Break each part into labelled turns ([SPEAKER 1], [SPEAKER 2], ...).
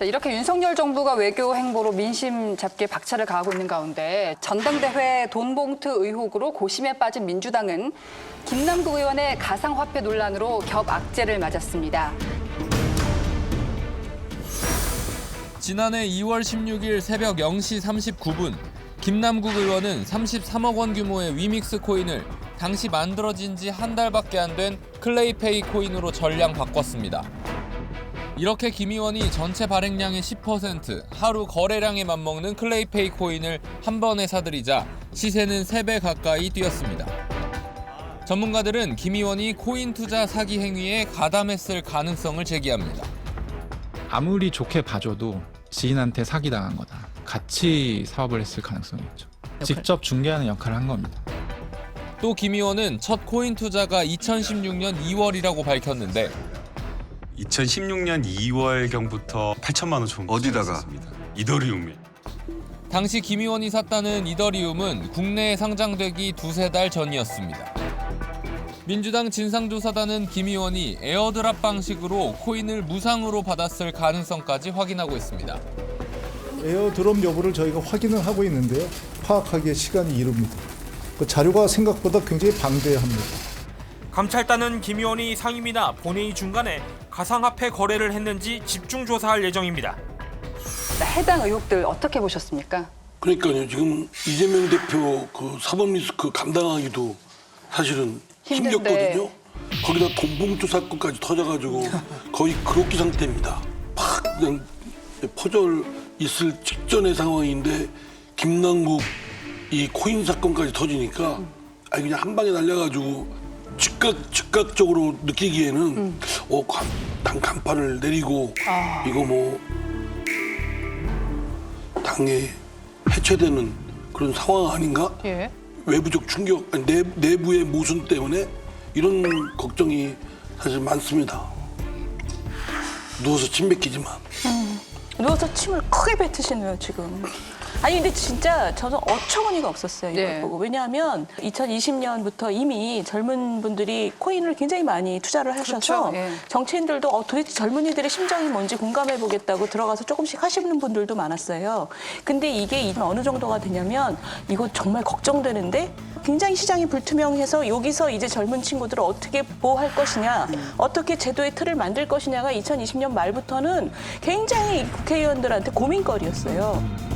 [SPEAKER 1] 자, 이렇게 윤석열 정부가 외교 행보로 민심 잡기에 박차를 가하고 있는 가운데 전당대회 돈봉투 의혹으로 고심에 빠진 민주당은 김남국 의원의 가상화폐 논란으로 겹악재를 맞았습니다.
[SPEAKER 2] 지난해 2월 16일 새벽 0시 39분 김남국 의원은 33억 원 규모의 위믹스 코인을 당시 만들어진 지 한 달밖에 안 된 클레이페이 코인으로 전량 바꿨습니다. 이렇게 김 의원이 전체 발행량의 10%, 하루 거래량에 맞먹는 클레이페이 코인을 한 번에 사들이자 시세는 3배 가까이 뛰었습니다. 전문가들은 김 의원이 코인 투자 사기 행위에 가담했을 가능성을 제기합니다.
[SPEAKER 3] 아무리 좋게 봐줘도 지인한테 사기당한 거다. 같이 사업을 했을 가능성이 있죠. 직접 중개하는 역할을 한 겁니다.
[SPEAKER 2] 또 김 의원은 첫 코인 투자가 2016년 2월이라고 밝혔는데
[SPEAKER 4] 2016년 2월경부터 8천만 원 정도
[SPEAKER 5] 어디다가?
[SPEAKER 4] 썼습니다. 이더리움에.
[SPEAKER 2] 당시 김 의원이 샀다는 이더리움은 국내에 상장되기 2-3달 전이었습니다. 민주당 진상조사단은 김 의원이 에어드랍 방식으로 코인을 무상으로 받았을 가능성까지 확인하고 있습니다.
[SPEAKER 6] 에어드롭 여부를 저희가 확인을 하고 있는데요. 파악하기에 시간이 이릅니다. 그 자료가 생각보다 굉장히 방대합니다.
[SPEAKER 7] 감찰단은 김 의원이 상임이나 본회의 중간에 가상화폐 거래를 했는지 집중 조사할 예정입니다.
[SPEAKER 1] 자, 해당 의혹들 어떻게 보셨습니까?
[SPEAKER 8] 그러니까요. 지금 이재명 대표 그 사법 리스크 감당하기도 사실은
[SPEAKER 1] 힘든데.
[SPEAKER 8] 힘겹거든요. 거기다 돈봉투 사건까지 터져가지고 거의 그로기 상태입니다. 팍 그냥 퍼져 있을 직전의 상황인데 김남국 이 코인 사건까지 터지니까 아니 그냥 한 방에 날려가지고 즉각적으로 느끼기에는 당 간판을 내리고 이거 뭐 당에 해체되는 그런 상황 아닌가?
[SPEAKER 1] 예.
[SPEAKER 8] 외부적 충격, 아니, 내부의 모순 때문에 이런 걱정이 사실 많습니다. 누워서 침 뱉기지만.
[SPEAKER 9] 누워서 침을 크게 뱉으시네요, 지금. 아니 근데 진짜 저는 어처구니가 없었어요, 이걸
[SPEAKER 1] 네.
[SPEAKER 9] 보고. 왜냐하면 2020년부터 이미 젊은 분들이 코인을 굉장히 많이 투자를 하셔서
[SPEAKER 1] 그렇죠. 예.
[SPEAKER 9] 정치인들도 도대체 젊은이들의 심정이 뭔지 공감해보겠다고 들어가서 조금씩 하시는 분들도 많았어요. 근데 이게 어느 정도가 되냐면 이거 정말 걱정되는데 굉장히 시장이 불투명해서 여기서 이제 젊은 친구들을 어떻게 보호할 것이냐, 어떻게 제도의 틀을 만들 것이냐가 2020년 말부터는 굉장히 국회의원들한테 고민거리였어요.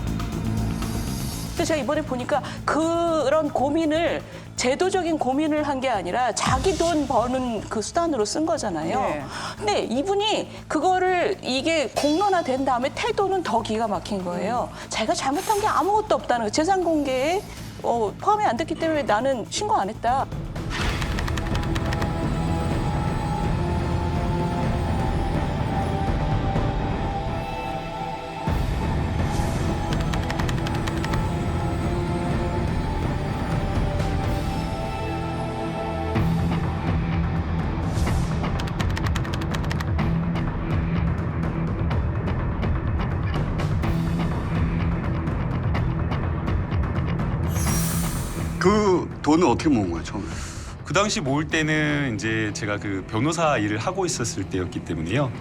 [SPEAKER 9] 그래서 제가 이번에 보니까 그런 고민을 제도적인 고민을 한 게 아니라 자기 돈 버는 그 수단으로 쓴 거잖아요.
[SPEAKER 1] 네.
[SPEAKER 9] 근데 이분이 그거를 이게 공론화된 다음에 태도는 더 기가 막힌 거예요. 자기가 잘못한 게 아무것도 없다는 거. 재산 공개에 포함이 안 됐기 때문에 나는 신고 안 했다.
[SPEAKER 5] 그 돈은 어떻게 모은 거예요, 처음에?
[SPEAKER 4] 그 당시 모을 때는 이제 제가 그 변호사 일을 하고 있었을 때였기 때문에요.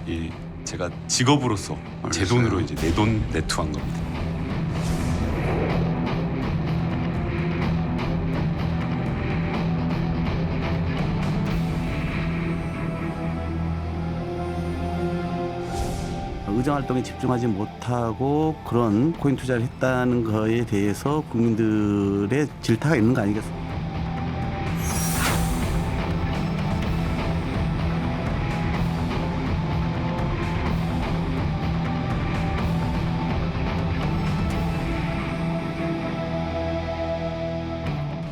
[SPEAKER 4] 제가 직업으로서 제
[SPEAKER 5] 알겠어요.
[SPEAKER 4] 돈으로 이제 내 돈 내투한 겁니다.
[SPEAKER 10] 의정 활동에 집중하지 못하고 그런 코인 투자를 했다는 거에 대해서 국민들의 질타가 있는 거 아니겠습니까?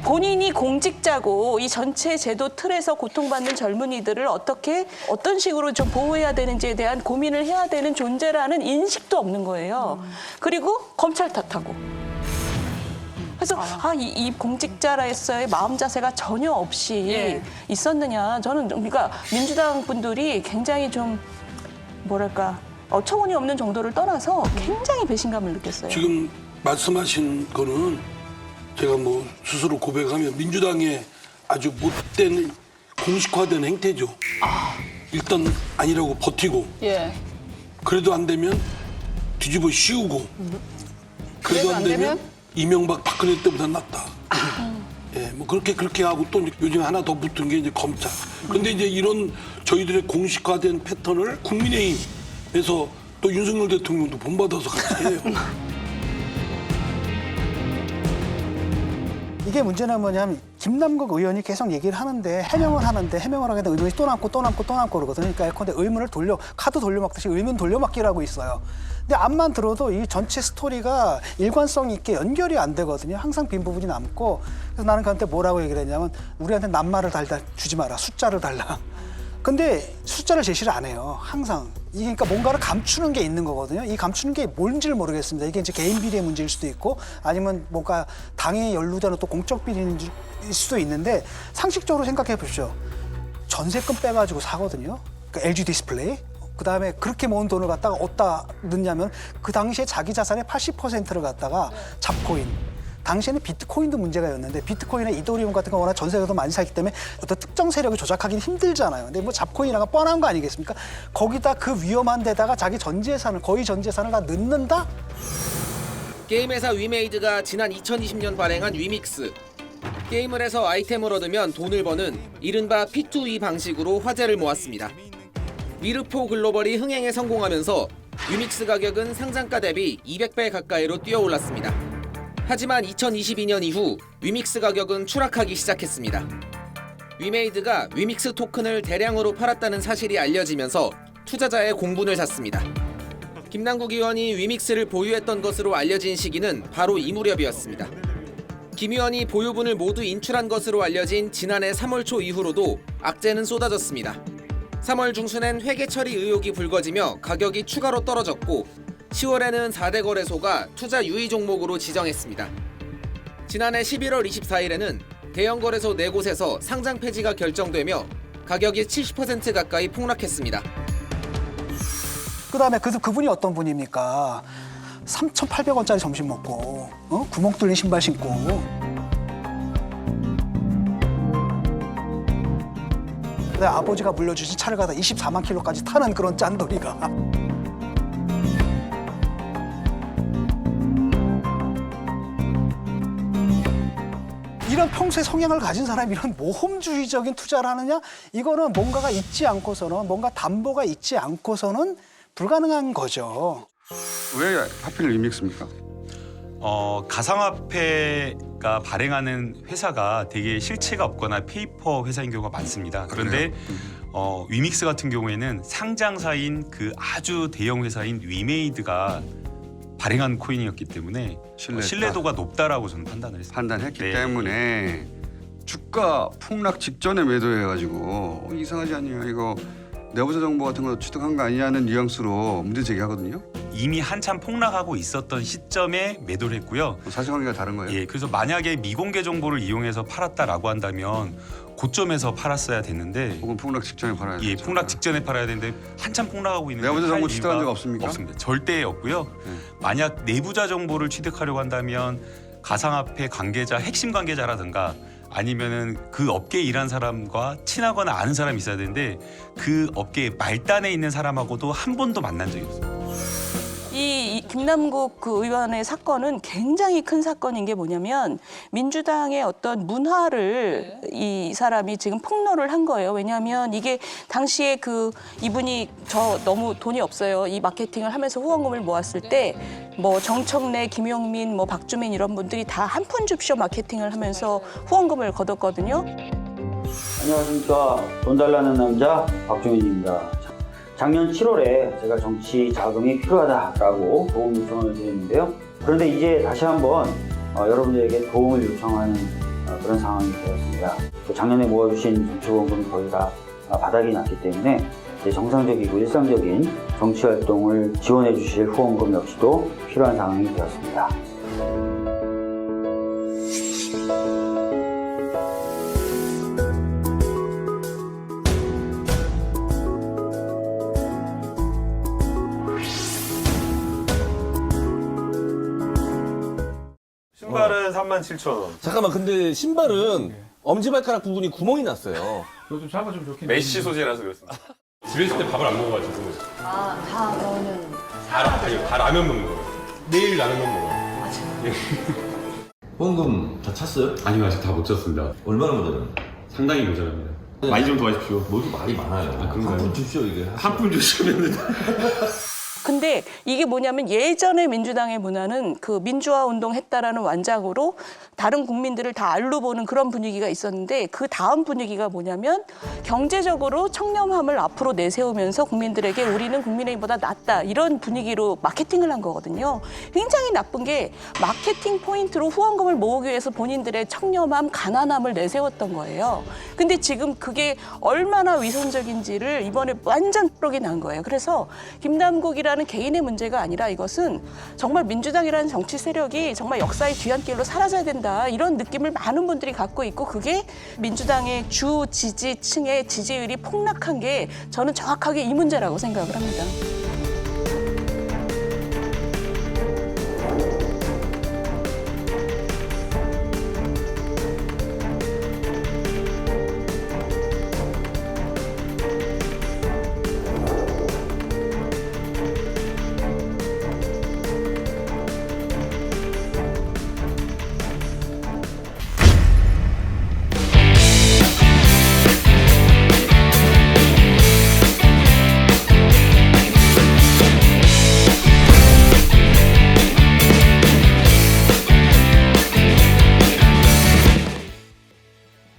[SPEAKER 9] 본인이 공직자고 이 전체 제도 틀에서 고통받는 젊은이들을 어떤 식으로 좀 보호해야 되는지에 대한 고민을 해야 되는 존재라는 인식도 없는 거예요. 그리고 검찰 탓하고. 그래서 이 공직자로서의 마음 자세가 전혀 없이
[SPEAKER 1] 예.
[SPEAKER 9] 있었느냐. 저는 그러니까 민주당 분들이 굉장히 좀 뭐랄까 어처구니 없는 정도를 떠나서 굉장히 배신감을 느꼈어요.
[SPEAKER 8] 지금 말씀하신 거는 제가 뭐 스스로 고백하면 민주당의 아주 못된 공식화된 행태죠. 일단 아니라고 버티고
[SPEAKER 1] 예.
[SPEAKER 8] 그래도 안 되면 뒤집어 씌우고 그래도
[SPEAKER 1] 그래도
[SPEAKER 8] 안
[SPEAKER 1] 안
[SPEAKER 8] 되면
[SPEAKER 1] 되면?
[SPEAKER 8] 이명박 박근혜 때보다 낫다. 예, 뭐 그렇게 하고 또 요즘 하나 더 붙은 게 이제 검찰. 근데 이제 이런 저희들의 공식화된 패턴을 국민의힘에서 또 윤석열 대통령도 본받아서 같이 해요.
[SPEAKER 11] 이게 문제는 뭐냐면 김남국 의원이 계속 얘기를 하는데 해명을 하는데 해명을 하게 되면 의문이 또 남고 그러거든요. 그러니까 예컨대 의문을 카드 돌려막듯이 의문 돌려막기라고 있어요. 근데 앞만 들어도 이 전체 스토리가 일관성 있게 연결이 안 되거든요. 항상 빈 부분이 남고. 그래서 나는 그한테 뭐라고 얘기를 했냐면 우리한테 낱말을 달다 주지 마라. 숫자를 달라. 근데 숫자를 제시를 안 해요. 항상. 이게 그러니까 뭔가를 감추는 게 있는 거거든요. 이 감추는 게 뭔지를 모르겠습니다. 이게 이제 개인 비리의 문제일 수도 있고 아니면 뭔가 당에 연루되는 또 공적 비리일 수도 있는데 상식적으로 생각해 보십시오. 전세금 빼가지고 사거든요. 그러니까 LG 디스플레이. 그다음에 그렇게 모은 돈을 갖다가 어디다 넣냐면 그 당시에 자기 자산의 80%를 갖다가 잡코인. 당시에는 비트코인도 문제가였는데 비트코인이나 이더리움 같은 거 워낙 전 세계에서 많이 살기 때문에 어떤 특정 세력을 조작하기는 힘들잖아요. 근데 뭐 잡코인이라가 뻔한 거 아니겠습니까? 거기다 그 위험한 데다가 자기 전 재산을 거의 전 재산을 다 넣는다?
[SPEAKER 12] 게임 회사 위메이드가 지난 2020년 발행한 위믹스. 게임을 해서 아이템을 얻으면 돈을 버는 이른바 P2E 방식으로 화제를 모았습니다. 위르포 글로벌이 흥행에 성공하면서 위믹스 가격은 상장가 대비 200배 가까이로 뛰어올랐습니다. 하지만 2022년 이후 위믹스 가격은 추락하기 시작했습니다. 위메이드가 위믹스 토큰을 대량으로 팔았다는 사실이 알려지면서 투자자의 공분을 샀습니다. 김남국 의원이 위믹스를 보유했던 것으로 알려진 시기는 바로 이 무렵이었습니다. 김 의원이 보유분을 모두 인출한 것으로 알려진 지난해 3월 초 이후로도 악재는 쏟아졌습니다. 3월 중순엔 회계 처리 의혹이 불거지며 가격이 추가로 떨어졌고 10월에는 4대 거래소가 투자 유의 종목으로 지정했습니다. 지난해 11월 24일에는 대형 거래소 4곳에서 상장 폐지가 결정되며 가격이 70% 가까이 폭락했습니다.
[SPEAKER 11] 그다음에 그분이 어떤 분입니까? 3,800원짜리 점심 먹고 구멍 뚫린 신발 신고 그다음에 아버지가 물려주신 차를 가다 24만 킬로까지 타는 그런 짠돌이가 이런 평소에 성향을 가진 사람이 이런 모험주의적인 투자를 하느냐? 이거는 뭔가가 있지 않고서는 뭔가 담보가 있지 않고서는 불가능한 거죠.
[SPEAKER 5] 왜 하필 리믹스입니까?
[SPEAKER 4] 가상화폐가 발행하는 회사가 되게 실체가 없거나 페이퍼 회사인 경우가 많습니다. 그런데 위믹스 같은 경우에는 상장사인 그 아주 대형 회사인 위메이드가 발행한 코인이었기 때문에 신뢰도가 높다라고 저는 판단을 했습니다.
[SPEAKER 5] 판단했기 때문에 주가 폭락 직전에 매도해가지고 이상하지 않냐 이거 내부자 정보 같은 거 취득한 거 아니냐는 뉘앙스로 문제 제기하거든요.
[SPEAKER 4] 이미 한참 폭락하고 있었던 시점에 매도를 했고요.
[SPEAKER 5] 사실관계가 다른 거예요?
[SPEAKER 4] 예, 그래서 만약에 미공개 정보를 이용해서 팔았다라고 한다면 고점에서 팔았어야 됐는데
[SPEAKER 5] 혹은 폭락 직전에 팔아야 되죠.
[SPEAKER 4] 예, 폭락 직전에 팔아야 되는데 한참 폭락하고 있는데
[SPEAKER 5] 내부자 정보
[SPEAKER 4] 팔
[SPEAKER 5] 취득한
[SPEAKER 4] 이유가
[SPEAKER 5] 적 없습니까?
[SPEAKER 4] 없습니다. 절대 없고요. 만약 내부자 정보를 취득하려고 한다면 가상화폐 관계자, 핵심 관계자라든가 아니면은 그 업계에 일한 사람과 친하거나 아는 사람이 있어야 되는데 그 업계 말단에 있는 사람하고도 한 번도 만난 적이 없어요.
[SPEAKER 9] 이 김남국 그 의원의 사건은 굉장히 큰 사건인 게 뭐냐면 민주당의 어떤 문화를 이 사람이 지금 폭로를 한 거예요. 왜냐하면 이게 당시에 그 이분이 저 너무 돈이 없어요. 이 마케팅을 하면서 후원금을 모았을 때 뭐 정청래, 김용민, 뭐 박주민 이런 분들이 다 한 푼 줍쇼 마케팅을 하면서 후원금을 거뒀거든요.
[SPEAKER 13] 안녕하십니까. 돈 달라는 남자 박주민입니다. 작년 7월에 제가 정치 자금이 필요하다라고 도움 요청을 드렸는데요. 그런데 이제 다시 한번 여러분들에게 도움을 요청하는 그런 상황이 되었습니다. 작년에 모아주신 정치 후원금이 거의 다 바닥이 났기 때문에 이제 정상적이고 일상적인 정치 활동을 지원해 주실 후원금 역시도 필요한 상황이 되었습니다.
[SPEAKER 14] 신발은 37,000원.
[SPEAKER 15] 잠깐만, 근데 신발은 엄지발가락 부분이 구멍이 났어요.
[SPEAKER 3] 그거 좀 잡아주면 좋겠네.
[SPEAKER 14] 메쉬 소재라서 그렇습니다. 집에 있을 때 밥을 안 먹어가지고.
[SPEAKER 16] 다 넣으면
[SPEAKER 14] 다 라면 먹는 거예요. 내일 라면만 먹어요.
[SPEAKER 15] 후원금 다 찼어요?
[SPEAKER 14] 아니요, 아직 다 못 쳤습니다.
[SPEAKER 15] 얼마나 모자라요?
[SPEAKER 14] 상당히 모자랍니다. 많이 좀 도와주십시오.
[SPEAKER 15] 뭘 말이 많아요.
[SPEAKER 14] 그런가요?
[SPEAKER 15] 한 푼 주십시오 이게.
[SPEAKER 14] 한 푼 주시면
[SPEAKER 9] 근데 이게 뭐냐면 예전에 민주당의 문화는 그 민주화 운동했다라는 완장으로 다른 국민들을 다 알로 보는 그런 분위기가 있었는데 그 다음 분위기가 뭐냐면 경제적으로 청렴함을 앞으로 내세우면서 국민들에게 우리는 국민의힘보다 낫다 이런 분위기로 마케팅을 한 거거든요. 굉장히 나쁜 게 마케팅 포인트로 후원금을 모으기 위해서 본인들의 청렴함, 가난함을 내세웠던 거예요. 근데 지금 그게 얼마나 위선적인지를 이번에 완전 뿌록이 난 거예요. 그래서 김남국이라는 개인의 문제가 아니라 이것은 정말 민주당이라는 정치 세력이 정말 역사의 뒤안길로 사라져야 된다. 이런 느낌을 많은 분들이 갖고 있고 그게 민주당의 주 지지층의 지지율이 폭락한 게 저는 정확하게 이 문제라고 생각을 합니다.